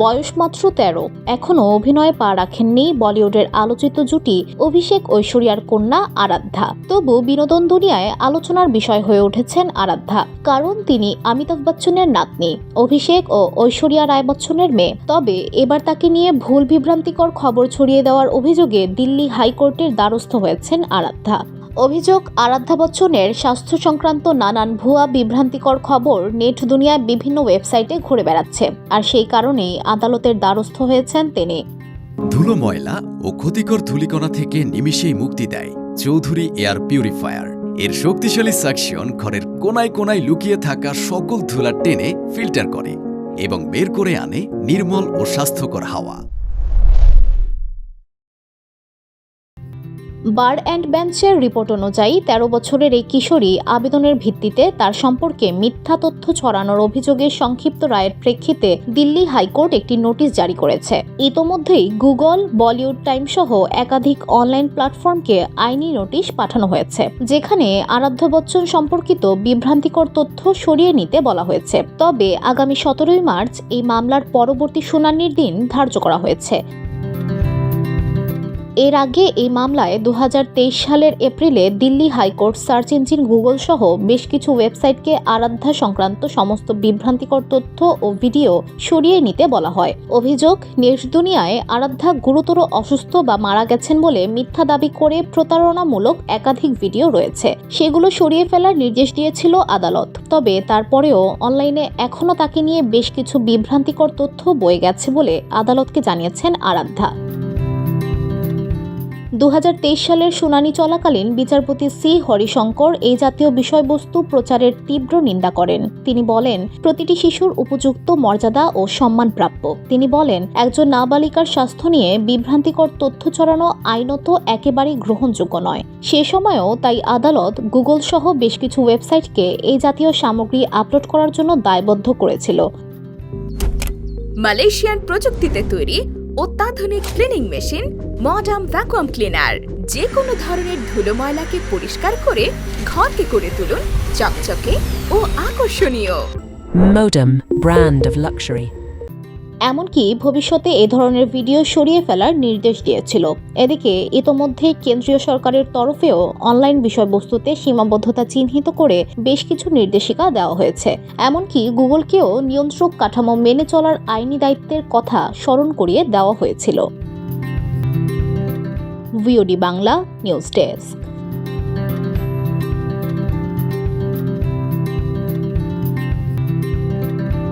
বয়স মাত্র ১৩। এখনও অভিনয়ে পা রাখেননি বলিউডের আলোচিত জুটি অভিষেক ঐশ্বরিয়ার কন্যা আরাধ্যা। তবু বিনোদন দুনিয়ায় আলোচনার বিষয় হয়ে উঠেছেন আরাধ্যা, কারণ তিনি অমিতাভ বচ্চনের নাতনি, অভিষেক ও ঐশ্বরিয়া রায় বচ্চনের মেয়ে। তবে এবার তাকে নিয়ে ভুল বিভ্রান্তিকর খবর ছড়িয়ে দেওয়ার অভিযোগে দিল্লি হাইকোর্টের দ্বারস্থ হয়েছেন আরাধ্যা। অভিযোগ, আরাধ্যা বচ্চনের স্বাস্থ্য সংক্রান্ত নানান ভুয়া বিভ্রান্তিকর খবর নেট দুনিয়ায় বিভিন্ন ওয়েবসাইটে ঘুরে বেড়াচ্ছে, আর সেই কারণেই আদালতের দ্বারস্থ হয়েছেন তিনি। ধুলো, ময়লা ও ক্ষতিকর ধূলিকণা থেকে নিমিষেই মুক্তি দেয় চৌধুরী এয়ার পিউরিফায়ার। এর শক্তিশালী সাকশন ঘরের কোনায় কোনায় লুকিয়ে থাকা সকল ধুলা টেনে ফিল্টার করে এবং বের করে আনে নির্মল ও স্বাস্থ্যকর হাওয়া। বার অ্যান্ড বেঞ্চের রিপোর্ট অনুযায়ী ১৩ বছরের এই কিশোরী আবেদনের ভিত্তিতে তার সম্পর্কে মিথ্যা তথ্য ছড়ানোর অভিযোগে সংক্ষিপ্ত রায়ের প্রেক্ষিতে দিল্লি হাইকোর্ট একটি নোটিশ জারি করেছে। ইতোমধ্যেই গুগল, বলিউড টাইম সহ একাধিক অনলাইন প্ল্যাটফর্মকে আইনি নোটিশ পাঠানো হয়েছে, যেখানে আরাধ্যা বচ্চন সম্পর্কিত বিভ্রান্তিকর তথ্য সরিয়ে নিতে বলা হয়েছে। তবে আগামী ১৭ মার্চ এই মামলার পরবর্তী শুনানির দিন ধার্য করা হয়েছে। এর আগে এই মামলায় ২০২৩ সালের এপ্রিলে Delhi high court search engine Google সহ বেশ কিছু ওয়েবসাইটকে আরাধ্যা সংক্রান্ত সমস্ত বিভ্রান্তিকর তথ্য ও ভিডিও সরিয়ে নিতে বলা হয়। অভিযোগ, নেট দুনিয়ায় আরাধ্যা গুরুতর অসুস্থ বা মারা গেছেন বলে মিথ্যা দাবি করে প্রতারণামূলক একাধিক ভিডিও রয়েছে, সেগুলো সরিয়ে ফেলার নির্দেশ দিয়েছিল আদালত। তবে তারপরেও অনলাইনে এখনও তাকে নিয়ে বেশ কিছু বিভ্রান্তিকর তথ্য বয়ে গেছে বলে আদালতকে জানিয়েছেন আরাধ্যা। ২০২৩ সালের শুনানি চলাকালীন বিচারপতি সি হরিশঙ্কর এই জাতীয় বিষয়বস্তু প্রচারের তীব্র নিন্দা করেন। তিনি বলেন, প্রতিটি শিশুর উপযুক্ত মর্যাদা ও সম্মান প্রাপ্য। তিনি বলেন, একজন নাবালিকার স্বাস্থ্য নিয়ে বিভ্রান্তিকর তথ্য ছড়ানো আইনত একেবারেই গ্রহণযোগ্য নয়। সে সময়ও তাই আদালত গুগল সহ বেশ কিছু ওয়েবসাইটকে এই জাতীয় সামগ্রী আপলোড করার জন্য দায়বদ্ধ করেছিল। মালয়েশিয়ান প্রযুক্তিতে তৈরি অত্যাধুনিক cleaning machine modern vacuum cleaner যে কোনো ধরনের ধুলো ময়লাকে পরিষ্কার করে ঘরকে করে তুলুন চকচকে ও আকর্ষণীয়। Modem, brand of luxury. এমনকি ভবিষ্যতে এ ধরনের ভিডিও সরিয়ে ফেলার নির্দেশ দিয়েছিল। এদিকে ইতোমধ্যে কেন্দ্রীয় সরকারের তরফেও অনলাইন বিষয়বস্তুতে সীমাবদ্ধতা চিহ্নিত করে বেশ কিছু নির্দেশিকা দেওয়া হয়েছে। এমনকি গুগলকেও নিয়ন্ত্রক কাঠামো মেনে চলার আইনি দায়িত্বের কথা স্মরণ করিয়ে দেওয়া হয়েছিল। VOD Bangla news desk.